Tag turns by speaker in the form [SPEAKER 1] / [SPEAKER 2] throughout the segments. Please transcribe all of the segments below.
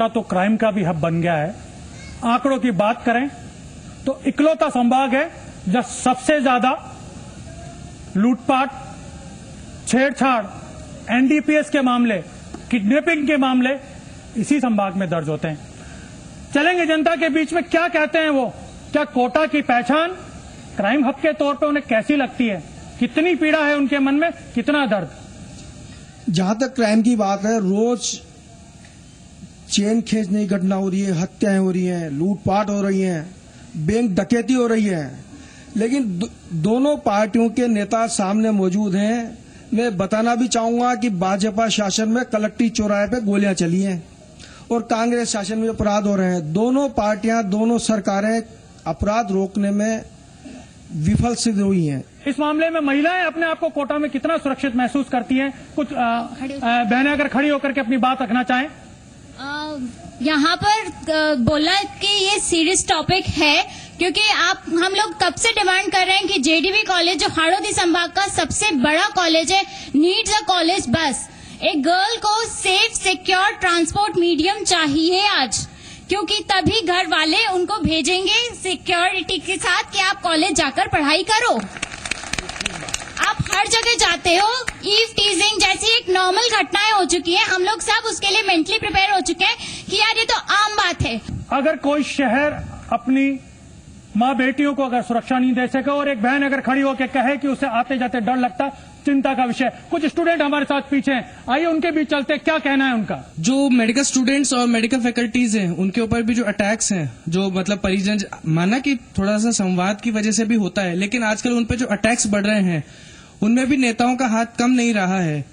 [SPEAKER 1] तो क्राइम का भी हब बन गया है। आंकड़ों की बात करें तो इकलौता संभाग है जहां सबसे ज्यादा लूटपाट, छेड़छाड़, एनडीपीएस के मामले, किडनैपिंग के मामले इसी संभाग में दर्ज होते हैं। चलेंगे जनता के बीच में, क्या कहते हैं वो, क्या कोटा की पहचान क्राइम हब के तौर पे उन्हें कैसी लगती है, कितनी पीड़ा है उनके मन में, कितना दर्द।
[SPEAKER 2] जहां तक क्राइम की बात है, रोज चेन खींचने की घटना हो रही है, हत्याएं हो रही हैं, लूटपाट हो रही हैं, बैंक डकैती हो रही है, लेकिन दोनों पार्टियों के नेता सामने मौजूद हैं। मैं बताना भी चाहूंगा कि भाजपा शासन में कलेक्ट्री चौराहे पे गोलियां चली हैं और कांग्रेस शासन में अपराध हो रहे हैं। दोनों पार्टियां, दोनों सरकारें अपराध रोकने में विफल सिद्ध हुई हैं।
[SPEAKER 1] इस मामले में महिलाएं अपने आप को कोटा में कितना सुरक्षित महसूस करती हैं? कुछ बहनें अगर खड़ी होकर के अपनी बात रखना चाहें।
[SPEAKER 3] यहाँ पर बोला कि ये सीरियस टॉपिक है, क्योंकि हम लोग कब से डिमांड कर रहे हैं कि जेडीवी कॉलेज जो हाड़ौती संभाग का सबसे बड़ा कॉलेज है, नीड्स अ कॉलेज बस। एक गर्ल को सेफ सिक्योर ट्रांसपोर्ट मीडियम चाहिए आज, क्योंकि तभी घर वाले उनको भेजेंगे सिक्योरिटी के साथ कि आप कॉलेज जाकर पढ़ाई करो। आप हर जगह जाते हो, ईव टीजिंग जैसी एक नॉर्मल घटनाएं हो चुकी हैं। हम लोग सब उसके लिए मेंटली प्रिपेयर हो चुके हैं कि यार ये तो आम बात है।
[SPEAKER 1] अगर कोई शहर अपनी माँ बेटियों को अगर सुरक्षा नहीं दे सके और एक बहन अगर खड़ी होकर कहे कि उसे आते जाते डर लगता, चिंता का विषय। कुछ स्टूडेंट हमारे साथ पीछे हैं, आइए उनके बीच चलते, क्या कहना है उनका।
[SPEAKER 4] जो मेडिकल स्टूडेंट्स और मेडिकल फैकल्टीज हैं, उनके ऊपर भी जो अटैक्स हैं, जो मतलब परिजन, माना कि थोड़ा सा संवाद की वजह से भी होता है, लेकिन आजकल उन पे जो अटैक्स बढ़ रहे हैं उनमें भी नेताओं का हाथ कम नहीं रहा है।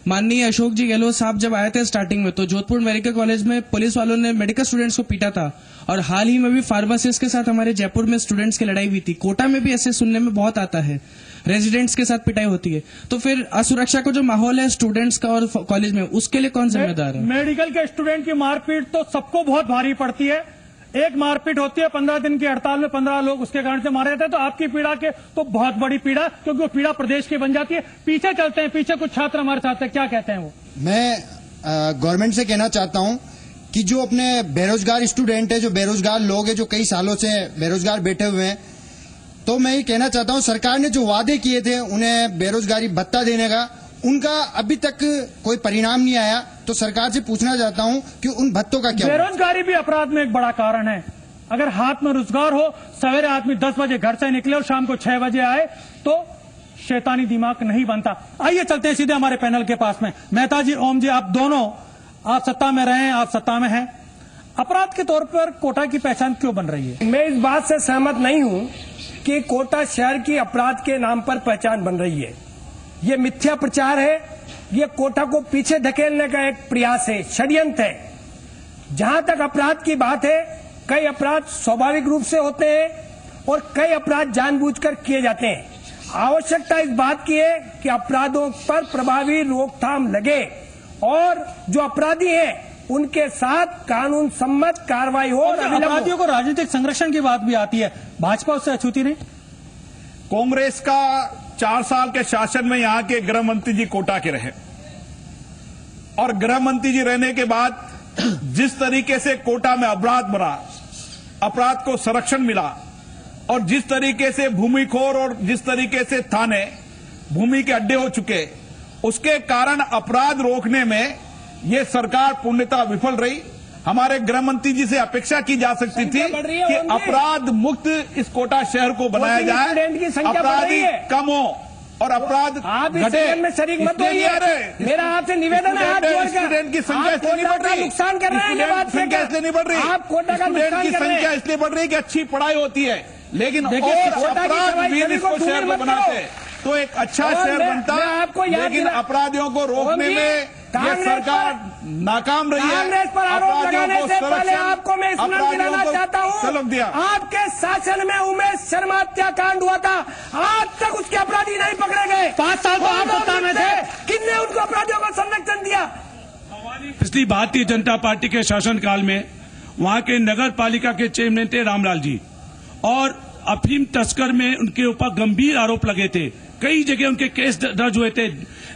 [SPEAKER 4] माननीय अशोक जी गहलोत साहब जब आए थे स्टार्टिंग में, तो जोधपुर मेडिकल कॉलेज में पुलिस वालों ने मेडिकल स्टूडेंट्स को पीटा था, और हाल ही में भी फार्मासिस्ट के साथ हमारे जयपुर में स्टूडेंट्स की लड़ाई हुई थी। कोटा में भी ऐसे सुनने में बहुत आता है, रेजिडेंट्स के साथ पिटाई होती है। तो फिर असुरक्षा का जो माहौल है स्टूडेंट्स का और कॉलेज में, उसके लिए कौन जिम्मेदार है?
[SPEAKER 1] मेडिकल के स्टूडेंट की मारपीट तो सबको बहुत भारी पड़ती है। एक मारपीट होती है, 15 दिन की हड़ताल में 15 लोग उसके कारण से मारे जाते हैं, तो आपकी पीड़ा के तो बहुत बड़ी पीड़ा, क्योंकि वो पीड़ा प्रदेश की बन जाती है। पीछे चलते हैं, पीछे कुछ छात्र हमारे साथ हैं, क्या कहते हैं वो।
[SPEAKER 5] मैं गवर्नमेंट से कहना चाहता हूं कि जो अपने बेरोजगार स्टूडेंट है, जो बेरोजगार लोग हैं, जो कई सालों से बेरोजगार बैठे हुए हैं, तो मैं ये कहना चाहता हूं, सरकार ने जो वादे किए थे उन्हें बेरोजगारी भत्ता देने का, उनका अभी तक कोई परिणाम नहीं आया। तो सरकार से पूछना चाहता हूं कि उन भत्तों का क्या।
[SPEAKER 1] बेरोजगारी भी अपराध में एक बड़ा कारण है। अगर हाथ में रोजगार हो, सवेरे आदमी 10 बजे घर से निकले और शाम को 6 बजे आए, तो शैतानी दिमाग नहीं बनता। आइए चलते हैं सीधे हमारे पैनल के पास में। मेहता जी, ओम जी, आप दोनों, आप सत्ता में रहे हैं, आप सत्ता में हैं, अपराध के तौर पर कोटा की पहचान क्यों बन रही है?
[SPEAKER 6] मैं इस बात से सहमत नहीं हूं कि कोटा शहर की अपराध के नाम पर पहचान बन रही है। ये मिथ्या प्रचार है, ये कोटा को पीछे धकेलने का एक प्रयास है, षड्यंत्र है। जहां तक अपराध की बात है, कई अपराध स्वाभाविक रूप से होते हैं और कई अपराध जानबूझकर किए जाते हैं। आवश्यकता इस बात की है कि अपराधों पर प्रभावी रोकथाम लगे और जो अपराधी हैं उनके साथ कानून सम्मत कार्रवाई हो।
[SPEAKER 1] अपराधियों को राजनीतिक संरक्षण की बात भी आती है, भाजपा उससे अछूती नहीं।
[SPEAKER 7] कांग्रेस का 4 साल के शासन में यहां के गृह मंत्री जी कोटा के रहे, और गृह मंत्री जी रहने के बाद जिस तरीके से कोटा में अपराध बढ़ा, अपराध को संरक्षण मिला, और जिस तरीके से भूमिखोर और जिस तरीके से थाने भूमि के अड्डे हो चुके, उसके कारण अपराध रोकने में ये सरकार पूर्णतः विफल रही। हमारे गृह मंत्री जी से अपेक्षा की जा सकती थी कि अपराध मुक्त इस कोटा शहर को बनाया जाए, अपराधी कम हो और अपराध घटे।
[SPEAKER 6] में शरीक मत होइए। मेरा आपसे निवेदन है,
[SPEAKER 7] स्टूडेंट की संख्या इसलिए नहीं बढ़ रही,
[SPEAKER 6] नुकसान कर रहे हैं,
[SPEAKER 7] संख्या इसलिए नहीं बढ़ रही,
[SPEAKER 6] आप कोटा का
[SPEAKER 7] स्टूडेंट की संख्या इसलिए बढ़ रही कि अच्छी पढ़ाई होती है, लेकिन और अपराध भी इसको शहर को बनाते तो एक अच्छा शहर बनता। लेकिन अपराधियों को रोकने में ये सरकार नाकाम रही है।
[SPEAKER 6] कांग्रेस पर आरोप लगाने से पहले आपको मैं स्मरण दिलाना चाहता हूं, आपके शासन में उमेश शर्मा हत्याकांड हुआ था, आज तक उसके अपराधी नहीं पकड़े गए। 5 साल तो आप सत्ता में थे, किसने उनको अपराधियों को संरक्षण दिया?
[SPEAKER 8] पिछली भारतीय जनता पार्टी के शासनकाल में वहां के नगर पालिका के चेयरमैन थे रामलाल जी, और अफीम तस्कर में उनके ऊपर गंभीर आरोप लगे थे। कई जगह उनके केस दर्ज हुए थे,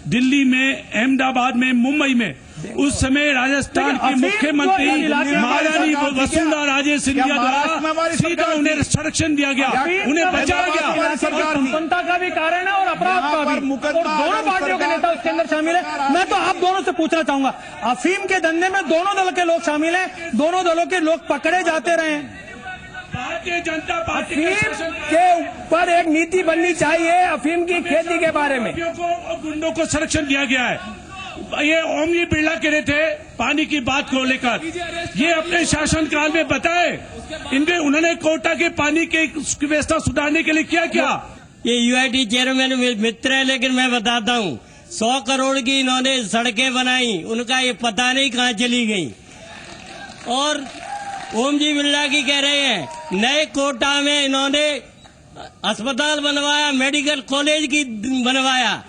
[SPEAKER 8] दिल्ली में, अहमदाबाद में, मुंबई में। उस समय राजस्थान की
[SPEAKER 1] अफीम
[SPEAKER 8] मुख्यमंत्री
[SPEAKER 1] जो इलाके
[SPEAKER 8] महारानी
[SPEAKER 7] में
[SPEAKER 8] वसुंधरा राजे सिंधिया
[SPEAKER 7] महाराष्ट्र में
[SPEAKER 8] द्वारा
[SPEAKER 7] हमारी
[SPEAKER 8] सीधा
[SPEAKER 7] सरकार
[SPEAKER 8] उन्हें
[SPEAKER 7] थी?
[SPEAKER 8] संरक्षण दिया गया, उन्हें बचाया गया।
[SPEAKER 7] हमारी सरकार थी।
[SPEAKER 1] संपन्नता का भी कारण है और अपराध
[SPEAKER 7] यहाँ
[SPEAKER 1] का
[SPEAKER 7] पर
[SPEAKER 1] भी,
[SPEAKER 7] मुकदमा
[SPEAKER 1] और दोनों
[SPEAKER 7] अगर
[SPEAKER 1] पार्टियों के
[SPEAKER 7] सरकार-
[SPEAKER 1] नेता उसके अंदर शामिल है। मैं तो आप दोनों से पूछना चाहूंगा, अफीम के धंधे में दोनों दल के लोग शामिल हैं, दोनों दलों के लोग पकड़े जाते रहे हैं।
[SPEAKER 8] भारतीय जनता पार्टी के
[SPEAKER 6] अफीम
[SPEAKER 8] शासन
[SPEAKER 6] के ऊपर एक नीति बननी चाहिए अफीम की खेती के बारे में।
[SPEAKER 8] को और गुंडों को संरक्षण दिया गया है। ये ओम जी बिरला कह रहे थे पानी की बात को लेकर, ये अपने शासनकाल में बताए उन्होंने कोटा के पानी की व्यवस्था सुधारने के लिए क्या किया।
[SPEAKER 9] ये यूआईटी चेयरमैन मित्र है, लेकिन मैं बताता हूँ 100 करोड़ की इन्होंने सड़कें बनाई, उनका ये पता नहीं कहाँ चली गई। और ओम जी बिरला की कह रहे हैं नए कोटा में इन्होंने अस्पताल बनवाया, मेडिकल कॉलेज की बनवाया,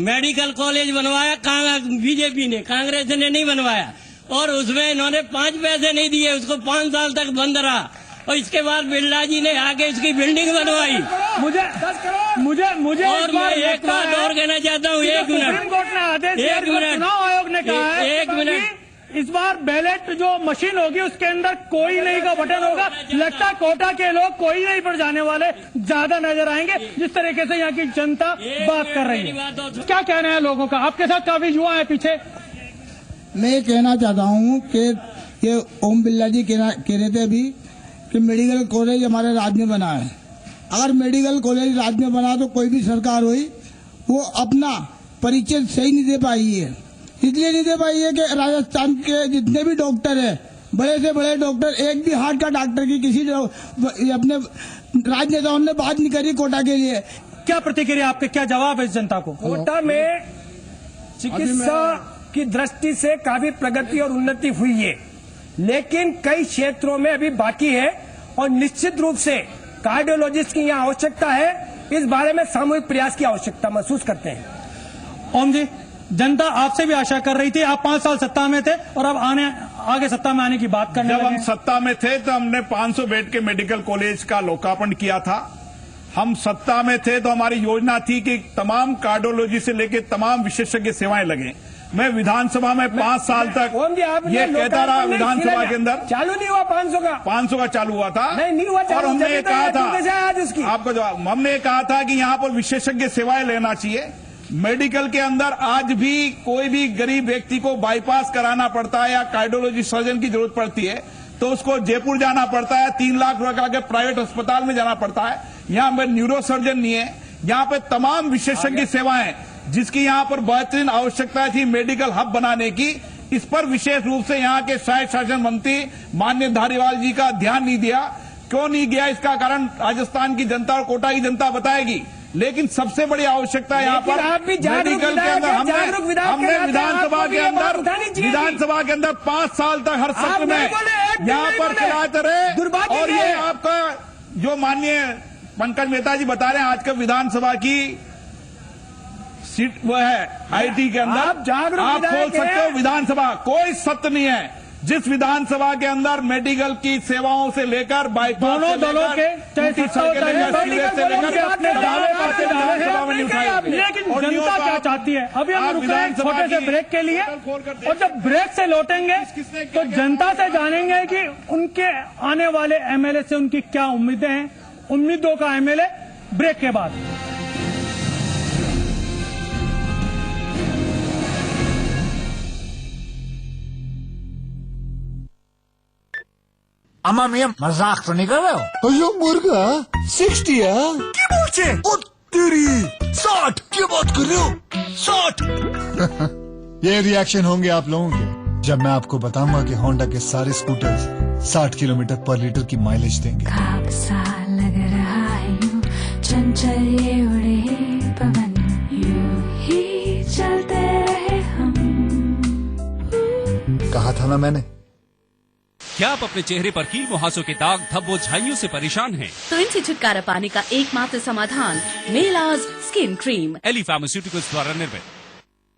[SPEAKER 9] मेडिकल कॉलेज बनवाया बीजेपी ने, कांग्रेस ने नहीं बनवाया। और उसमें इन्होंने 5 पैसे नहीं दिए, उसको 5 साल तक बंद रहा। और इसके बाद बिरला जी ने आगे उसकी बिल्डिंग बनवाई।
[SPEAKER 1] मुझे
[SPEAKER 9] और मैं एक बात और कहना चाहता हूँ, एक
[SPEAKER 1] सुप्रीम
[SPEAKER 9] मिनट,
[SPEAKER 1] कोर्ट ने आदेश दिया,
[SPEAKER 9] एक मिनट,
[SPEAKER 1] चुनाव आयोग ने कहा है
[SPEAKER 9] एक मिनट।
[SPEAKER 1] कि इस बार बैलेट जो मशीन होगी उसके अंदर कोई नहीं का बटन होगा। लगता है कोटा के लोग कोई नहीं पर जाने वाले ज्यादा नजर आएंगे, जिस तरीके से यहाँ की जनता बात कर रही है। क्या कहना है लोगों का? आपके साथ काफी युवा है पीछे।
[SPEAKER 10] मैं ये कहना चाहता हूँ कि ये ओम बिरला जी कह रहे थे अभी कि मेडिकल कॉलेज हमारे राज्य में बना है। अगर मेडिकल कॉलेज राज्य में बना तो कोई भी सरकार हुई वो अपना परिचय सही नहीं दे पाई है। इसलिए नहीं दे पाई है कि राजस्थान के जितने भी डॉक्टर हैं, बड़े से बड़े डॉक्टर, एक भी हार्ट का डॉक्टर की किसी अपने राजनेताओं ने बात नहीं करी कोटा के लिए।
[SPEAKER 1] क्या प्रतिक्रिया आपके, क्या जवाब है इस जनता को?
[SPEAKER 6] कोटा में चिकित्सा की दृष्टि से काफी प्रगति और उन्नति हुई है, लेकिन कई क्षेत्रों में अभी बाकी है और निश्चित रूप से कार्डियोलॉजिस्ट की यहाँ आवश्यकता है। इस बारे में सामूहिक प्रयास की आवश्यकता महसूस करते हैं।
[SPEAKER 1] ओम जी, जनता आपसे भी आशा कर रही थी, आप 5 साल सत्ता में थे और अब आगे सत्ता में आने की बात करने
[SPEAKER 7] जब
[SPEAKER 1] लगे।
[SPEAKER 7] हम सत्ता में थे तो हमने 500 बेड के मेडिकल कॉलेज का लोकार्पण किया था। हम सत्ता में थे तो हमारी योजना थी कि तमाम कार्डियोलॉजी से लेकर तमाम विशेषज्ञ सेवाएं लगे। मैं विधानसभा में 5 साल तक
[SPEAKER 6] ओम जी, आपने
[SPEAKER 7] ये कहता रहा, विधानसभा के अंदर
[SPEAKER 6] चालू नहीं हुआ 500 का
[SPEAKER 7] चालू हुआ था।
[SPEAKER 6] नहीं हुआ चालू,
[SPEAKER 7] और हमने
[SPEAKER 6] जब
[SPEAKER 7] ये
[SPEAKER 6] तो
[SPEAKER 7] कहा
[SPEAKER 6] ये
[SPEAKER 7] था,
[SPEAKER 6] कैसे आज उसकी?
[SPEAKER 7] आपको जवाब, हमने ये कहा था कि यहाँ पर विशेषज्ञ सेवाएं लेना चाहिए। मेडिकल के अंदर आज भी कोई भी गरीब व्यक्ति को बाईपास कराना पड़ता है या कार्डियोलॉजी सर्जन की जरूरत पड़ती है तो उसको जयपुर जाना पड़ता है, 3 लाख रुपए के प्राइवेट अस्पताल में जाना पड़ता है। यहाँ पर न्यूरो सर्जन नहीं है। यहाँ पे तमाम विशेषज्ञ सेवाएं जिसकी यहाँ पर बेहतरीन आवश्यकता थी मेडिकल हब बनाने की, इस पर विशेष रूप से यहाँ के शासन मंत्री माननीय धारीवाल जी का ध्यान नहीं दिया। क्यों नहीं गया, इसका कारण राजस्थान की जनता और कोटा की जनता बताएगी। लेकिन सबसे बड़ी आवश्यकता यहाँ पर
[SPEAKER 6] आप भी जागरूक
[SPEAKER 7] मेडिकल के अंदर हमने विधानसभा के अंदर 5 साल तक हर सत्र में यहाँ पर खिलाते रहे। और ये आपका जो माननीय पंकज मेहता जी बता रहे हैं, आज का विधानसभा की सीट वो है आईटी के अंदर, आप खोल सकते हो विधानसभा, कोई सत्र नहीं है जिस विधानसभा के अंदर मेडिकल की सेवाओं से लेकर बाईपास
[SPEAKER 1] दोनों दलों के चाहे सत्ता हो चाहे अपने दावे करते हैं, लेकिन जनता क्या चाहती है? अभी हम रुक रहे हैं छोटे से ब्रेक के लिए, और जब ब्रेक से लौटेंगे तो जनता से जानेंगे कि उनके आने वाले एमएलए से उनकी क्या उम्मीदें हैं। उम्मीदों का एमएलए ब्रेक के बाद।
[SPEAKER 11] अम्मा मियां मजाक तो नहीं कर रहे हो? अयो मुर्गा 60 क्या बोलते? ओ तेरी 60 क्या बात कर रहे हो? 60 ये रिएक्शन होंगे आप लोगों के जब मैं आपको बताऊंगा कि होंडा के सारे स्कूटर्स 60 किलोमीटर पर लीटर की माइलेज देंगे।
[SPEAKER 12] लग रहा है यूं चंचल ये उड़े पवन, यूं ही चलते रहे हम।
[SPEAKER 11] कहा था ना मैंने।
[SPEAKER 13] क्या आप अपने चेहरे पर कील मुहासों के दाग धब्बों झाइयों से परेशान हैं?
[SPEAKER 12] तो इनसे छुटकारा पाने का एकमात्र समाधान मेलाज स्किन क्रीम,
[SPEAKER 13] एली फार्मास्यूटिकल्स द्वारा निर्मित।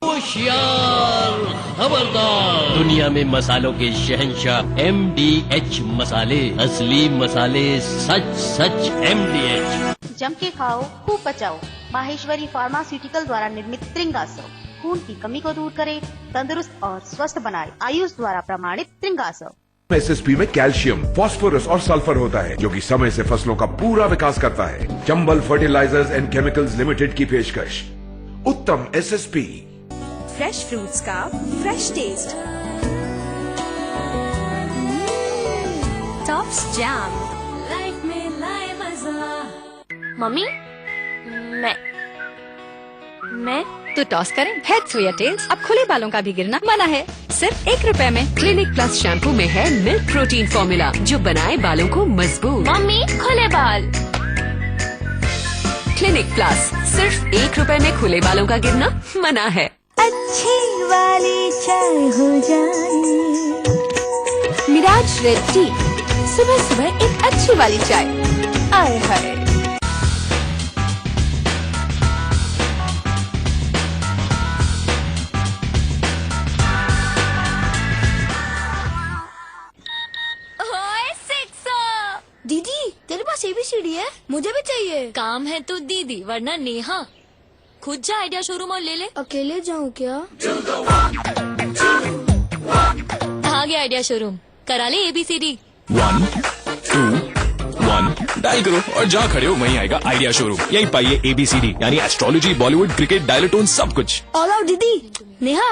[SPEAKER 14] होशियार खबरदार, दुनिया में मसालों के शहंशाह MDH मसाले, असली मसाले, सच सच MDH।
[SPEAKER 15] जम के खाओ खूब बचाओ। माहेश्वरी फार्मास्यूटिकल द्वारा निर्मित त्रिंगासव खून की कमी को दूर करे, तंदुरुस्त और स्वस्थ बनाए। आयुष द्वारा प्रमाणित त्रिंगासव।
[SPEAKER 16] एसएसपी में कैल्शियम, फास्फोरस और सल्फर होता है, जो कि समय से फसलों का पूरा विकास करता है। Chambal fertilisers and chemicals limited की पेशकश उत्तम एसएसपी।
[SPEAKER 17] फ्रेश फ्रूट्स का fresh taste. Tops jam.
[SPEAKER 12] Life में लाए मजा।
[SPEAKER 17] मम्मी मैं तो टॉस करें हेड्स हो या टेल्स। अब खुले बालों का भी गिरना मना है। सिर्फ 1 रुपए में क्लिनिक प्लस शैम्पू में है मिल्क प्रोटीन फॉर्मूला, जो बनाए बालों को मजबूत। मम्मी खुले बाल। क्लिनिक प्लस, सिर्फ 1 रुपए में खुले बालों का गिरना मना है।
[SPEAKER 12] अच्छी वाली चाय हो जाए।
[SPEAKER 17] मिराज रेड टी, सुबह सुबह एक अच्छी वाली चाय। आए हाय।
[SPEAKER 12] दीदी तेरे पास ABCD है? मुझे भी चाहिए।
[SPEAKER 18] काम है तो दीदी, वरना नेहा। खुद जा आइडिया शोरूम और ले ले।
[SPEAKER 12] अकेले जाऊँ क्या?
[SPEAKER 18] आ गया आइडिया शोरूम, करा ले ABCD।
[SPEAKER 13] 1 2 1 डायल करो और जहाँ खड़े हो वहीं आएगा आइडिया शोरूम। यही पाइए ABCD, यानी एस्ट्रोलॉजी, बॉलीवुड, क्रिकेट, डायलोटोन, सब कुछ।
[SPEAKER 12] ऑल आउट दीदी। नेहा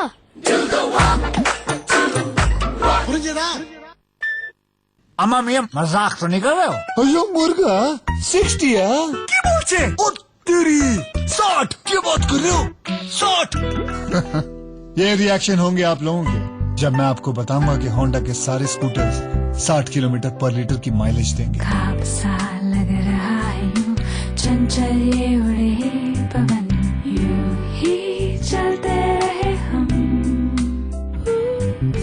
[SPEAKER 11] अम्मा मियां मजाक तो नहीं कर रहे हो? अयो मुर्गा 60 क्या बोलते? ओ तेरी 60 क्या बात कर रहे हो? 60 ये रिएक्शन होंगे आप लोगों के जब मैं आपको बताऊंगा कि होंडा के सारे स्कूटर्स 60 किलोमीटर पर लीटर की माइलेज देंगे।
[SPEAKER 12] खाब सा लग रहा है यूं, चंचल ये उड़े पवन, यूं ही चलते रहे हम।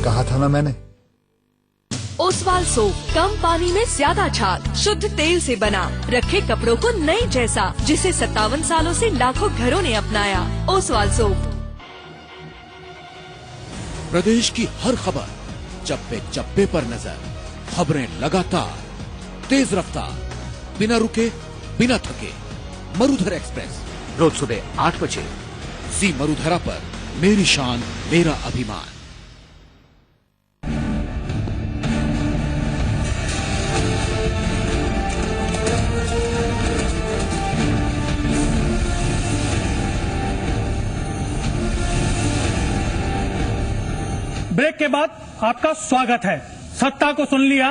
[SPEAKER 11] कहा था ना मैंने।
[SPEAKER 17] ओसवाल सोप, कम पानी में ज्यादा छाल, शुद्ध तेल से बना, रखे कपड़ों को नए जैसा, जिसे 57 सालों से लाखों घरों ने अपनाया। ओसवाल सोप।
[SPEAKER 19] प्रदेश की हर खबर, चप्पे चप्पे पर नजर, खबरें लगातार, तेज रफ्तार, बिना रुके बिना थके। मरुधर एक्सप्रेस, रोज सुबह 8 बजे, जी मरुधरा पर। मेरी शान मेरा अभिमान।
[SPEAKER 1] ब्रेक के बाद आपका स्वागत है। सत्ता को सुन लिया,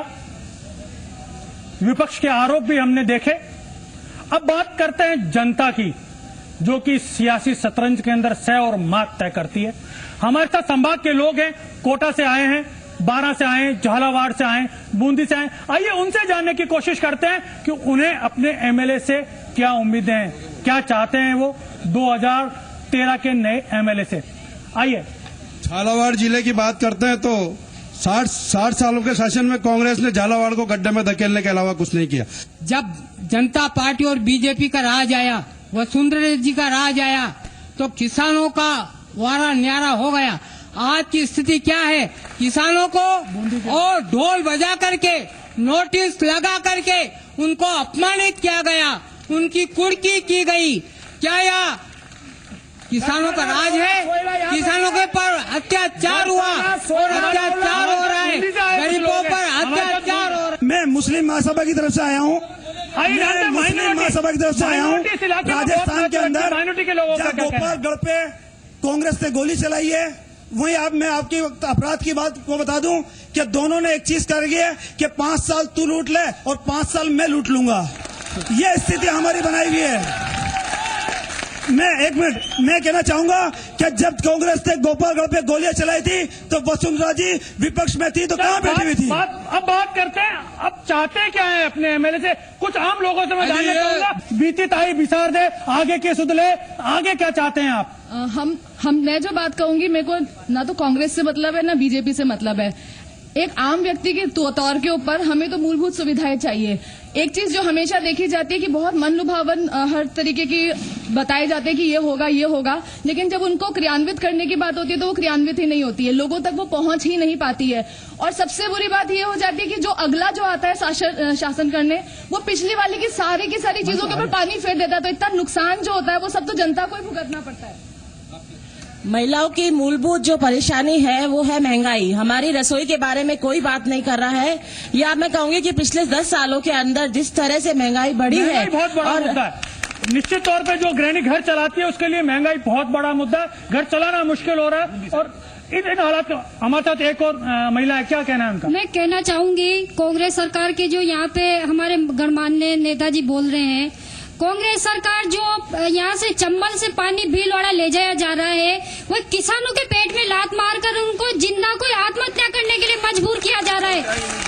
[SPEAKER 1] विपक्ष के आरोप भी हमने देखे। अब बात करते हैं जनता की, जो कि सियासी शतरंज के अंदर सह और मात तय करती है। हमारे साथ संभाग के लोग हैं, कोटा से आए हैं, 12 से आए, झालावाड़ से आए, बूंदी से आए। आइए उनसे जानने की कोशिश करते हैं कि उन्हें अपने MLA से क्या उम्मीदें हैं, क्या चाहते हैं वो 2013 के नए MLA से। आइए
[SPEAKER 2] झालावाड़ जिले की बात करते हैं तो 60 सालों के शासन में कांग्रेस ने झालावाड़ को गड्ढे में धकेलने के अलावा कुछ नहीं किया।
[SPEAKER 20] जब जनता पार्टी और बीजेपी का राज आया, वसुंधरा जी का राज आया, तो किसानों का वारा न्यारा हो गया। आज की स्थिति क्या है? किसानों को और ढोल बजा करके, नोटिस लगा करके उनको अपमानित किया गया, उनकी कुर्की की गई। क्या यह किसानों का राज है? किसानों के पर अत्याचार हुआ और अत्याचार हो रहा है, गरीबों पर अत्याचार हो रहा है।
[SPEAKER 2] मैं मुस्लिम महासभा की तरफ से आया हूँ, मुस्लिम महासभा की तरफ से आया हूँ। राजस्थान के अंदर गोपालगढ़ पे कांग्रेस ने गोली चलाई है, वहीं मैं आपकी अपराध की बात को बता दूं कि दोनों ने एक चीज कर है कि 5 साल तू लूट ले और 5 साल मैं लूट लूंगा। ये स्थिति हमारी बनाई हुई है। मैं 1 मिनट मैं कहना चाहूंगा कि जब कांग्रेस ने गोपालगढ़ पे गोलियां चलाई थी तो वसुंधरा जी विपक्ष में थी तो कहां बैठी हुई थी?
[SPEAKER 1] अब बात करते हैं, अब चाहते क्या है अपने MLA से? कुछ आम लोगों से मैं जानना चाहूंगा। बीती ताई बिसार दे, आगे के सुधले, आगे क्या चाहते हैं आप?
[SPEAKER 21] मैं जो बात कहूंगी, मेरे को ना तो कांग्रेस से मतलब है ना बीजेपी से मतलब है। एक आम व्यक्ति के तौर के ऊपर हमें तो मूलभूत सुविधाएं चाहिए। एक चीज जो हमेशा देखी जाती है कि बहुत मनलुभावन हर तरीके की बताए जाते हैं कि ये होगा, लेकिन जब उनको क्रियान्वित करने की बात होती है तो वो क्रियान्वित ही नहीं होती है, लोगों तक वो पहुंच ही नहीं पाती है। और सबसे बुरी बात ये हो जाती है कि जो अगला जो आता है शासन करने, वो पिछली वाले की सारी चीजों के ऊपर पानी फेर देता है, तो इतना नुकसान जो होता है वो सब तो जनता को ही भुगतना पड़ता है।
[SPEAKER 3] महिलाओं की मूलभूत जो परेशानी है वो है महंगाई। हमारी रसोई के बारे में कोई बात नहीं कर रहा है। या मैं कहूंगी कि पिछले 10 सालों के अंदर जिस तरह से महंगाई बढ़ी है,
[SPEAKER 1] बहुत बड़ा मुद्दा है। निश्चित तौर पे जो गृहिणी घर चलाती है उसके लिए महंगाई बहुत बड़ा मुद्दा है। घर चलाना मुश्किल हो रहा है और इन हालात में हमारे साथ एक और महिला है, क्या कहना है उनका?
[SPEAKER 22] मैं कहना चाहूंगी कांग्रेस सरकार के जो यहाँ पे हमारे गणमान्य नेताजी बोल रहे हैं, कांग्रेस सरकार जो यहाँ से चंबल से पानी भीलवाड़ा ले जाया जा रहा है, वो किसानों के पेट में लात मारकर उनको जिंदा को आत्महत्या करने के लिए मजबूर किया जा रहा है।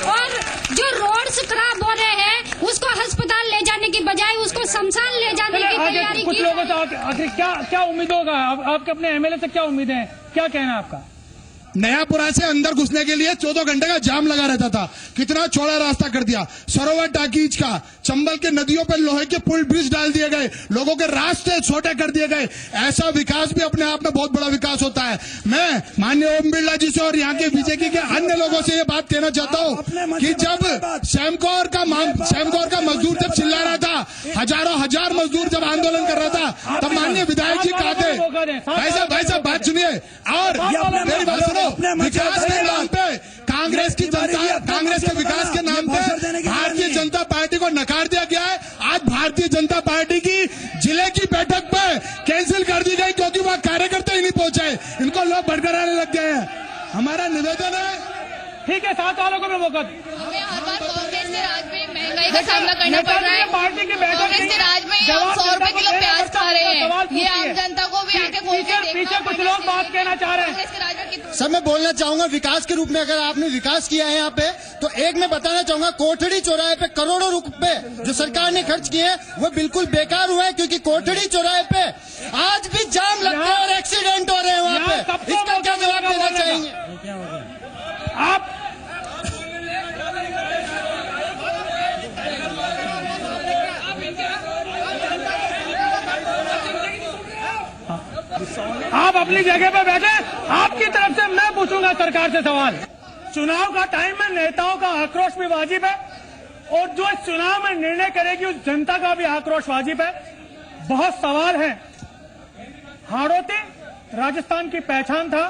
[SPEAKER 22] और जो रोड्स खराब हो रहे हैं उसको अस्पताल ले जाने की बजाय उसको शमशान ले जाने की तैयारी
[SPEAKER 1] कुछ लोगों से आखिर क्या उम्मीद होगा? आपके अपने एमएलए से क्या उम्मीदें हैं, क्या कहना है आपका?
[SPEAKER 2] नयापुरा से अंदर घुसने के लिए 14 घंटे का जाम लगा रहता था, कितना चौड़ा रास्ता कर दिया। सरोवर टाकीज का, चंबल के नदियों पर लोहे के पुल ब्रिज डाल दिए गए, लोगों के रास्ते छोटे कर दिए गए। ऐसा विकास भी अपने आप में बहुत बड़ा विकास होता है। मैं माननीय ओम बिरला जी से और यहाँ के बीजेपी के अन्य लोगों से ये बात कहना चाहता हूँ कि जब सेमकोर का मजदूर जब चिल्ला रहा था, हजार मजदूर जब आंदोलन कर रहा था, तब माननीय विधायक जी कहा थे, भाई साहब बात सुनिए और मेरी बात सुनो, विकास के नाम पे कांग्रेस के विकास के नाम पे भारतीय जनता पार्टी को नकार दिया गया है। आज भारतीय जनता पार्टी की जिले की बैठक पे कैंसिल कर दी गई क्योंकि वह कार्यकर्ता ही नहीं पहुंचे, इनको लोग भड़काने लग गए हैं। हमारा निवेदन है,
[SPEAKER 1] ठीक है, साथ वालों को भी मौका
[SPEAKER 22] हमें हर बार कांग्रेस के राज में महंगाई का सामना करना पड़ रहा है।
[SPEAKER 1] पार्टी की
[SPEAKER 22] कांग्रेस के राज में हम 100 रुपए किलो प्याज खा रहे हैं। ये आम जनता को भी आके खोल के
[SPEAKER 1] पीछे कुछ लोग बात कहना चाह रहे हैं।
[SPEAKER 5] सर मैं बोलना चाहूंगा विकास के रूप में, अगर आपने विकास किया है यहाँ पे, तो एक मैं बताना चाहूंगा कोठड़ी चौराहे पे करोड़ों रुपए जो सरकार ने खर्च किए वो बिल्कुल बेकार हुआ है, क्योंकि कोठड़ी चौराहे पे आज भी जाम लगता है और एक्सीडेंट हो रहे हैं वहाँ पे। इसका क्या जवाब देना चाहेंगे
[SPEAKER 1] आप? आप अपनी जगह पे बैठे, आपकी तरफ से मैं पूछूंगा सरकार से सवाल। चुनाव का टाइम में नेताओं का आक्रोश भी वाजिब है और जो इस चुनाव में निर्णय करेगी उस जनता का भी आक्रोश वाजिब है। बहुत सवाल है। हाड़ौती राजस्थान की पहचान था,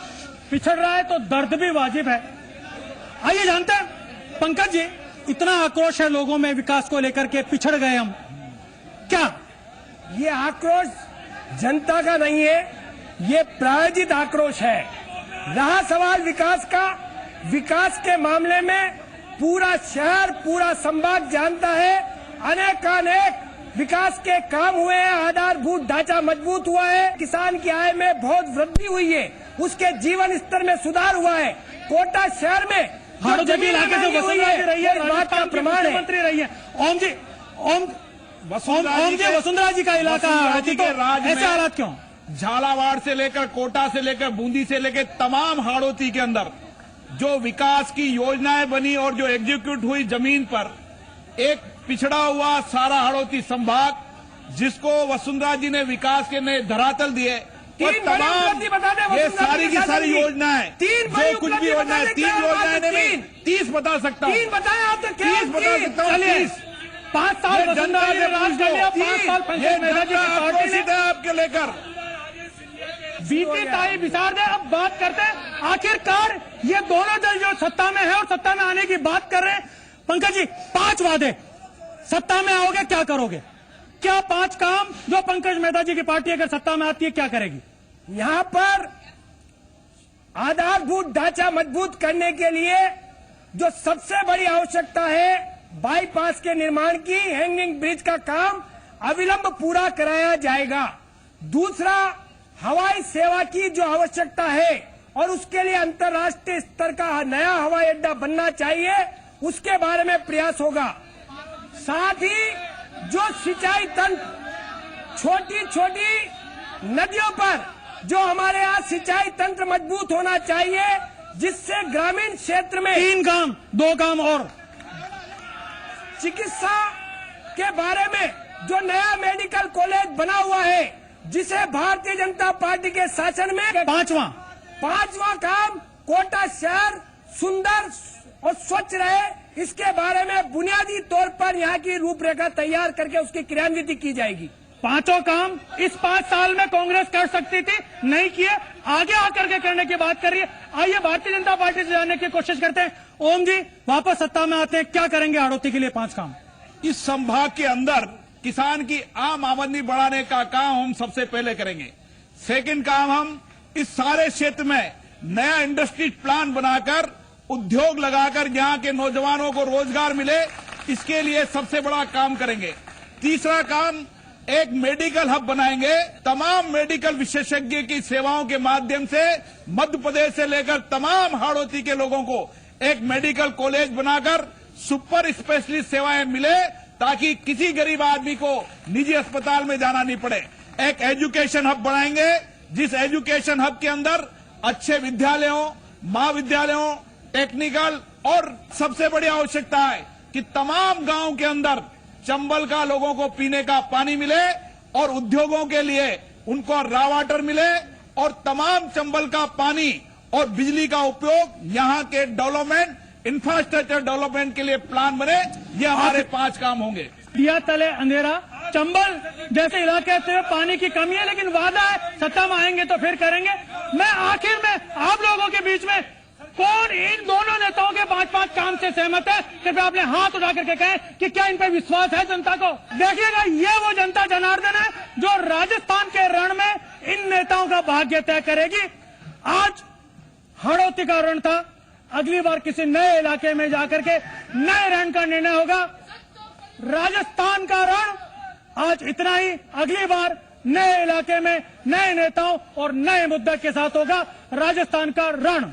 [SPEAKER 1] पिछड़ रहा है तो दर्द भी वाजिब है। आइए जानते हैं, पंकज जी, इतना आक्रोश है लोगों में विकास को लेकर के, पिछड़ गए हम, क्या
[SPEAKER 6] ये आक्रोश जनता का नहीं है, ये प्रायोजित आक्रोश है। रहा सवाल विकास का, विकास के मामले में पूरा शहर पूरा संभाग जानता है, अनेकानेक विकास के काम हुए हैं, आधारभूत ढांचा मजबूत हुआ है, किसान की आय में बहुत वृद्धि हुई है, उसके जीवन स्तर में सुधार हुआ है। कोटा शहर में
[SPEAKER 1] हाड़ौती इलाके से वसुंधरा जी रही है,
[SPEAKER 6] इस बात का प्रमाण है।
[SPEAKER 1] मंत्री रही है। ओम जी वसुंधरा जी का इलाका है, तो ऐसे हालात क्यों?
[SPEAKER 7] झालावाड़ से लेकर कोटा से लेकर बूंदी से लेकर तमाम हाड़ौती के अंदर जो विकास की योजनाएं बनी और जो एग्जीक्यूट हुई जमीन पर, एक पिछड़ा हुआ सारा हाड़ौती संभाग, जिसको वसुंधरा जी ने विकास के नए धरातल दिए, और तमाम ये सारी की सारी योजनाएं, जो कुछ भी योजनाएं, 3 योजनाएं नहीं 30 बता सकता हूँ,
[SPEAKER 6] 3 बताए आप तो
[SPEAKER 7] 30 बता सकता हूँ।
[SPEAKER 1] 5 साल
[SPEAKER 7] जनता
[SPEAKER 1] ने राज कर लिया, 5 साल पंकज मेहता जी की पार्टी ने
[SPEAKER 7] आपके लेकर
[SPEAKER 1] बीती ताई बिसार दे। अब बात करते हैं आखिरकार ये दोनों दल जो सत्ता में है और सत्ता में आने की बात कर रहे हैं। पंकज जी, 5 वादे, सत्ता में आओगे क्या करोगे? क्या 5 काम जो पंकज मेहता जी की पार्टी अगर सत्ता में आती है क्या करेगी?
[SPEAKER 6] यहाँ पर आधारभूत ढांचा मजबूत करने के लिए जो सबसे बड़ी आवश्यकता है, बाईपास के निर्माण की, हैंगिंग ब्रिज का काम अविलंब पूरा कराया जाएगा। दूसरा, हवाई सेवा की जो आवश्यकता है और उसके लिए अंतर्राष्ट्रीय स्तर का नया हवाई अड्डा बनना चाहिए, उसके बारे में प्रयास होगा। साथ ही जो सिंचाई तंत्र, छोटी छोटी नदियों पर जो हमारे यहाँ सिंचाई तंत्र मजबूत होना चाहिए, जिससे ग्रामीण क्षेत्र में
[SPEAKER 1] 3 काम, 2 काम और
[SPEAKER 6] चिकित्सा के बारे में जो नया मेडिकल कॉलेज बना हुआ है, जिसे भारतीय जनता पार्टी के शासन में 5वां काम, कोटा शहर सुंदर और स्वच्छ रहे, इसके बारे में बुनियादी तौर पर यहाँ की रूपरेखा तैयार करके उसकी क्रियान्विति की जाएगी।
[SPEAKER 1] पांचों काम इस 5 साल में कांग्रेस कर सकती थी, नहीं किए, आगे आकर के करने की बात कर रही है। आइए भारतीय जनता पार्टी से जानने की कोशिश करते हैं। ओम जी वापस सत्ता में आते हैं, क्या करेंगे हाड़ौती के लिए 5 काम?
[SPEAKER 7] इस संभाग के अंदर किसान की आम आमदनी बढ़ाने का काम हम सबसे पहले करेंगे। सेकंड काम, हम इस सारे क्षेत्र में नया इंडस्ट्री प्लान बनाकर उद्योग लगाकर यहां के नौजवानों को रोजगार मिले, इसके लिए सबसे बड़ा काम करेंगे। तीसरा काम, एक मेडिकल हब बनाएंगे। तमाम मेडिकल विशेषज्ञ की सेवाओं के माध्यम से मध्य प्रदेश से लेकर तमाम हाड़ौती के लोगों को एक मेडिकल कॉलेज बनाकर सुपर स्पेशलिस्ट सेवाएं मिले, ताकि किसी गरीब आदमी को निजी अस्पताल में जाना नहीं पड़े। एक एजुकेशन हब बनाएंगे, जिस एजुकेशन हब के अंदर अच्छे विद्यालयों, महाविद्यालयों, टेक्निकल और सबसे बड़ी आवश्यकता है कि तमाम गांव के अंदर चंबल का लोगों को पीने का पानी मिले और उद्योगों के लिए उनको रॉ वाटर मिले और तमाम चंबल का पानी और बिजली का उपयोग यहां के डेवलपमेंट, इंफ्रास्ट्रक्चर डेवलपमेंट के लिए प्लान बने। ये हमारे 5 काम होंगे।
[SPEAKER 1] दिया तले अंधेरा, चंबल जैसे इलाके से पानी की कमी है, लेकिन वादा है सत्ता में आएंगे तो फिर करेंगे। मैं आखिर में आप लोगों के बीच में कौन इन दोनों नेताओं के 5-5 काम से सहमत है? कृपया अपने हाथ उठा करके कहें कि क्या इन पर विश्वास है जनता को। देखिएगा, ये वो जनता जनार्दन है जो राजस्थान के रण में इन नेताओं का भाग्य तय करेगी। आज हाड़ौती का रण था, अगली बार किसी नए इलाके में जाकर के नए रण का निर्णय होगा। राजस्थान का रण आज इतना ही, अगली बार नए इलाके में नए नेताओं और नए मुद्दे के साथ होगा राजस्थान का रण।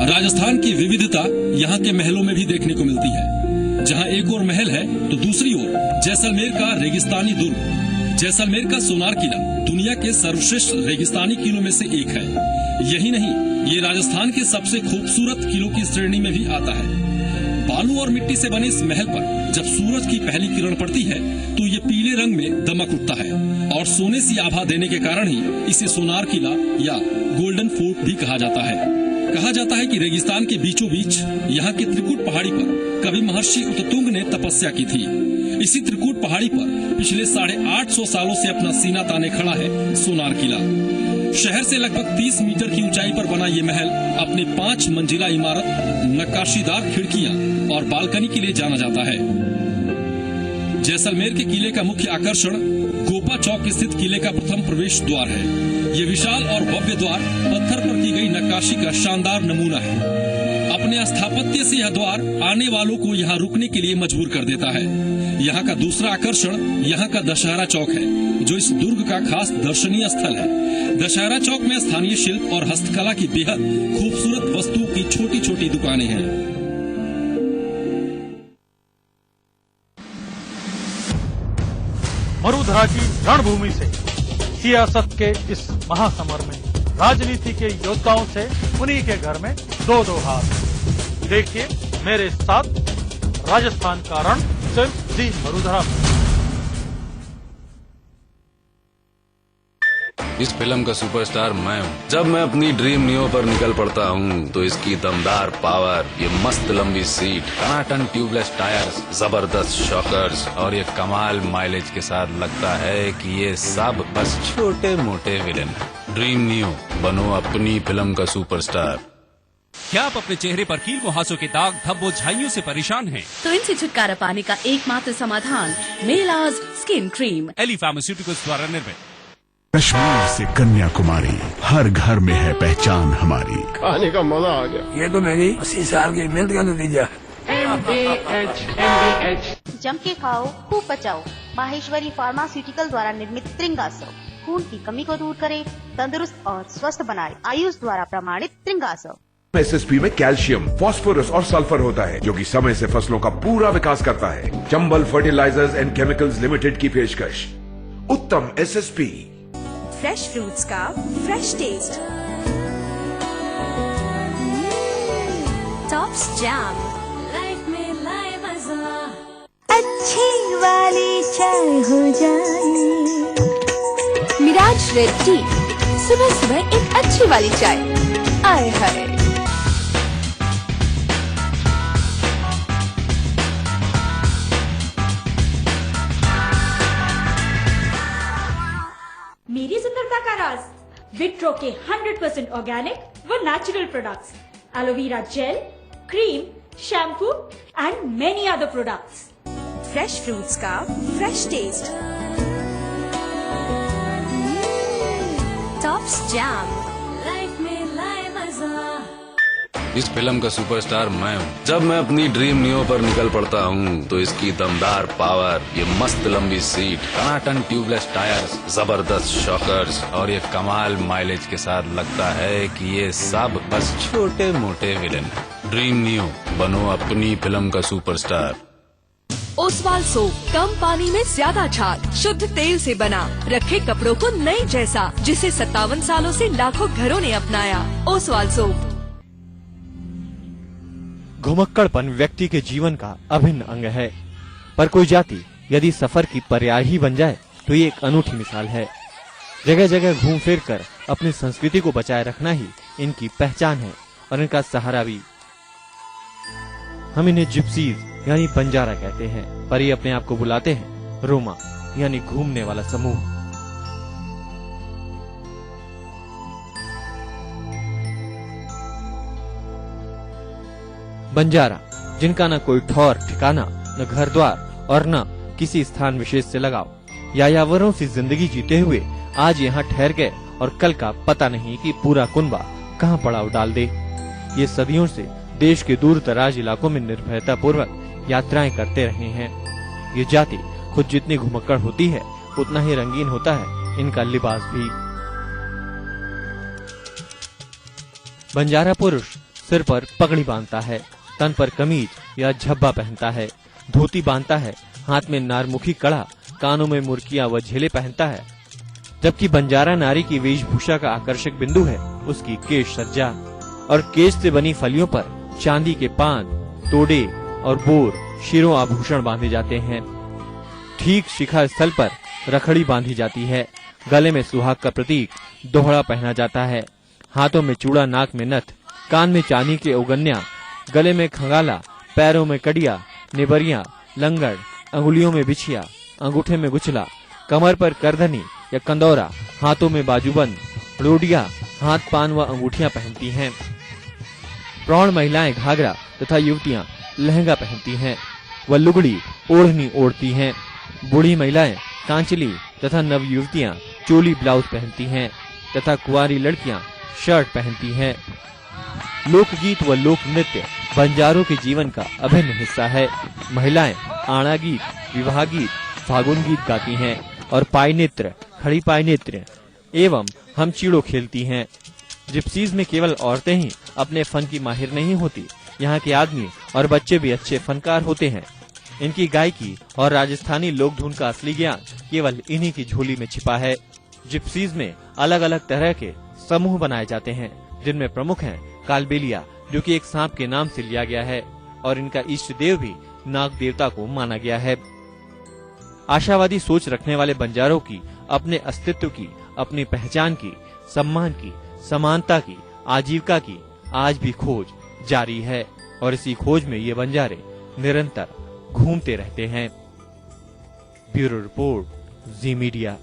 [SPEAKER 4] राजस्थान की विविधता यहाँ के महलों में भी देखने को मिलती है। जहाँ एक और महल है तो दूसरी ओर जैसलमेर का रेगिस्तानी दुर्ग। जैसलमेर का सोनार किला दुनिया के सर्वश्रेष्ठ रेगिस्तानी किलों में से एक है। यही नहीं, ये राजस्थान के सबसे खूबसूरत किलों की श्रेणी में भी आता है। बालू और मिट्टी से बने इस महल पर जब सूरज की पहली किरण पड़ती है तो ये पीले रंग में दमक उठता है और सोने सी आभा देने के कारण ही इसे सोनार किला या गोल्डन फोर्ट भी कहा जाता है। कहा जाता है कि रेगिस्तान के बीचों बीच यहाँ की त्रिकुट पहाड़ी पर कवि महर्षि उत्तुंग ने तपस्या की थी। इसी त्रिकुट पहाड़ी पर पिछले 850 सालों से अपना सीना ताने खड़ा है सोनार किला। शहर से लगभग 30 मीटर की ऊंचाई पर बना ये महल अपने 5 मंजिला इमारत, नक्काशीदार खिड़कियां और बालकनी के लिए जाना जाता है। जैसलमेर के किले का मुख्य आकर्षण गोपा चौक स्थित किले का प्रथम प्रवेश द्वार है। ये विशाल और भव्य द्वार पत्थर पर की गई नक्काशी का शानदार नमूना है। अपने स्थापत्य से यह द्वार आने वालों को यहाँ रुकने के लिए मजबूर कर देता है। यहाँ का दूसरा आकर्षण यहाँ का दशहरा चौक है, जो इस दुर्ग का खास दर्शनीय स्थल है। दशहरा चौक में स्थानीय शिल्प और हस्तकला की बेहद खूबसूरत वस्तुओं की छोटी छोटी दुकानें हैं।
[SPEAKER 8] मरुधरा की रणभूमि से सियासत के इस महासमर में राजनीति के योद्धाओं से उन्हीं के घर में 2-2 हाथ। देखिए मेरे साथ राजस्थान का रण सिर्फ जी मरुधरा में।
[SPEAKER 23] इस फिल्म का सुपरस्टार मैं हूँ। जब मैं अपनी ड्रीम नियो पर निकल पड़ता हूँ तो इसकी दमदार पावर, ये मस्त लंबी सीट, टनाटन ट्यूबलेस टायर्स, जबरदस्त शॉकर्स और ये कमाल माइलेज के साथ लगता है कि ये सब बस छोटे मोटे विलेन हैं। ड्रीम नियो, बनो अपनी फिल्म का सुपरस्टार।
[SPEAKER 24] क्या आप अपने चेहरे पर कील मुहासों के दाग, धब्बों, झाइयों से परेशान हैं?
[SPEAKER 25] तो इनसे छुटकारा पाने का एकमात्र समाधान मेलाज स्किन क्रीम,
[SPEAKER 24] एली फार्मास्यूटिकल्स द्वारा निर्मित।
[SPEAKER 26] कश्मीर से कन्याकुमारी, हर घर में है पहचान हमारी।
[SPEAKER 27] खाने का मजा आ गया। ये तो मेरी 80 साल की मेहनत का नतीजा है।
[SPEAKER 15] जम के खाओ, खूब बचाओ। माहेश्वरी फार्मास्यूटिकल द्वारा निर्मित त्रिंगासव खून की कमी को दूर करे, तंदुरुस्त और स्वस्थ बनाए। आयुष द्वारा प्रमाणित त्रिंगासव।
[SPEAKER 16] एसएसपी में कैल्शियम, फास्फोरस और सल्फर होता है, जो कि समय से फसलों का पूरा विकास करता है। Chambal fertilisers and chemicals limited की पेशकश उत्तम एसएसपी।
[SPEAKER 28] फ्रेश फ्रूट्स का fresh taste, tops jam, life में लाए मजा। अच्छी वाली चाय हो जाए।
[SPEAKER 17] मिराज रेड टी, सुबह सुबह एक अच्छी वाली चाय। आए हाय।
[SPEAKER 28] मेरी सुंदरता का राज विट्रो के 100% ऑर्गेनिक व natural products, aloe vera gel, cream, shampoo and many other products.
[SPEAKER 17] Fresh fruits का fresh taste, tops jam.
[SPEAKER 28] Life में लाए मजा।
[SPEAKER 23] इस फिल्म का सुपरस्टार मैं हूँ। जब मैं अपनी ड्रीम नियो पर निकल पड़ता हूँ तो इसकी दमदार पावर, ये मस्त लंबी सीट, टनाटन ट्यूबलेस टायर्स, जबरदस्त शॉकर्स और ये कमाल माइलेज के साथ लगता है कि ये सब बस छोटे मोटे विलन हैं। ड्रीम नियो, बनो अपनी फिल्म का सुपरस्टार।
[SPEAKER 17] ओसवाल सोप, कम पानी में ज्यादा झाग, शुद्ध तेल से बना, रखे कपड़ों को नए जैसा, जिसे 57 सालों से लाखों घरों ने अपनाया। ओसवाल सोप।
[SPEAKER 9] घुमक्कड़पन व्यक्ति के जीवन का अभिन्न अंग है, पर कोई जाति यदि सफर की पर्याय ही बन जाए तो ये एक अनूठी मिसाल है। जगह जगह घूम फिर कर अपनी संस्कृति को बचाए रखना ही इनकी पहचान है और इनका सहारा भी। हम इन्हें जिप्सीज यानी बंजारा कहते हैं, पर ये अपने आप को बुलाते हैं रोमा यानी घूमने वाला समूह। बंजारा, जिनका न कोई ठौर ठिकाना, न घर द्वार और न किसी स्थान विशेष से लगाव, यायावरों से जिंदगी जीते हुए आज यहाँ ठहर गए और कल का पता नहीं कि पूरा कुनबा कहाँ पड़ाव डाल दे। ये सदियों से देश के दूर दराज इलाकों में निर्भयता पूर्वक यात्राएं करते रहे हैं। ये जाति खुद जितनी घुमक्कड़ होती है उतना ही रंगीन होता है इनका लिबास भी। बंजारा पुरुष सिर पर पगड़ी बांधता है, तन पर कमीज या झब्बा पहनता है, धोती बांधता है, हाथ में नारमुखी कड़ा, कानों में मुर्कियां व झेले पहनता है। जबकि बंजारा नारी की वेशभूषा का आकर्षक बिंदु है उसकी केश सज्जा, और केश से बनी फलियों पर चांदी के पान, तोड़े और बोर शिरों आभूषण बांधे जाते हैं। ठीक शिखा स्थल पर रखड़ी बांधी जाती है, गले में सुहाग का प्रतीक दोहड़ा पहना जाता है, हाथों में चूड़ा, नाक में नथ, कान में चांदी के औगन्या, गले में खंगाला, पैरों में कड़िया, निबरिया, लंगड़, अंगुलियों में बिछिया, अंगूठे में गुचला, कमर पर करधनी या कंदौरा, हाथों में बाजूबंद, रोडिया, हाथ पान व अंगूठियां पहनती हैं। प्रौढ़ महिलाएं घाघरा तथा युवतियां लहंगा पहनती हैं व लुगड़ी ओढ़नी ओढ़ती हैं। बूढ़ी महिलाएं कांचली तथा नव युवतियां चोली ब्लाउज पहनती हैं तथा कुंवारी लड़कियां शर्ट पहनती हैं। लोकगीत व लोक नृत्य बंजारों के जीवन का अभिन्न हिस्सा है। महिलाएं आड़ा गीत, विवाह गीत, फागुन गीत गाती हैं और पाई नृत्य, खड़ी पाई नृत्य एवं हम चीड़ो खेलती हैं। जिप्सीज में केवल औरतें ही अपने फन की माहिर नहीं होती, यहाँ के आदमी और बच्चे भी अच्छे फनकार होते हैं। इनकी गायकी और राजस्थानी लोक धुन का असली ज्ञान केवल इन्हीं की झोली में छिपा है। जिप्सीज में अलग अलग तरह के समूह बनाए जाते हैं, जिनमें प्रमुख हैं कालबेलिया, जो कि एक सांप के नाम से लिया गया है, और इनका इष्ट देव भी नाग देवता को माना गया है। आशावादी सोच रखने वाले बंजारों की अपने अस्तित्व की, अपनी पहचान की, सम्मान की, समानता की, आजीविका की आज भी खोज जारी है, और इसी खोज में ये बंजारे निरंतर घूमते रहते हैं। ब्यूरो रिपोर्ट, जी मीडिया।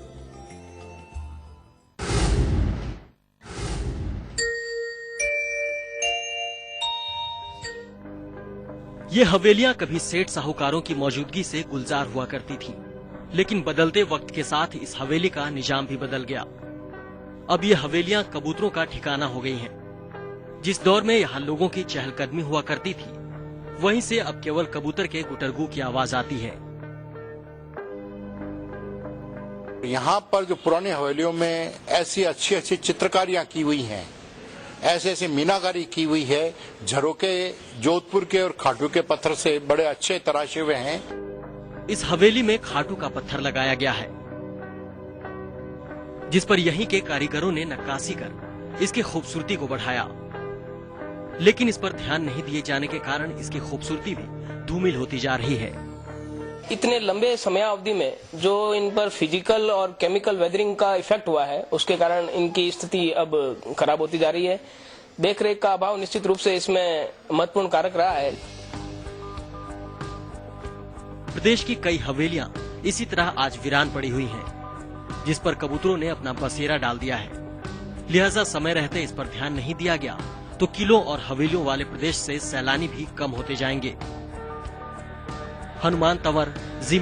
[SPEAKER 10] ये हवेलियां कभी सेठ साहूकारों की मौजूदगी से गुलजार हुआ करती थीं, लेकिन बदलते वक्त के साथ इस हवेली का निजाम भी बदल गया। अब ये हवेलियां कबूतरों का ठिकाना हो गई हैं। जिस दौर में यहाँ लोगों की चहलकदमी हुआ करती थी, वहीं से अब केवल कबूतर के गुटरगू की आवाज आती है।
[SPEAKER 11] यहाँ पर जो पुरानी हवेलियों में ऐसी अच्छी अच्छी चित्रकारियां की हुई हैं, ऐसे ऐसी मीनाकारी की हुई है, झरोके जोधपुर के और खाटू के पत्थर से बड़े अच्छे तराशे हुए हैं।
[SPEAKER 10] इस हवेली में खाटू का पत्थर लगाया गया है, जिस पर यहीं के कारीगरों ने नक्काशी कर इसकी खूबसूरती को बढ़ाया। लेकिन इस पर ध्यान नहीं दिए जाने के कारण इसकी खूबसूरती भी धूमिल होती जा रही है।
[SPEAKER 12] इतने लंबे समयावधि में जो इन पर फिजिकल और केमिकल वेदरिंग का इफेक्ट हुआ है, उसके कारण इनकी स्थिति अब खराब होती जा रही है। देखरेख का अभाव निश्चित रूप से इसमें महत्वपूर्ण कारक रहा है।
[SPEAKER 10] प्रदेश की कई हवेलियां इसी तरह आज वीरान पड़ी हुई हैं, जिस पर कबूतरों ने अपना बसेरा डाल दिया है। लिहाजा समय रहते इस पर ध्यान नहीं दिया गया तो किलों और हवेलियों वाले प्रदेश से सैलानी भी कम होते जाएंगे। हनुमान तंवर, जी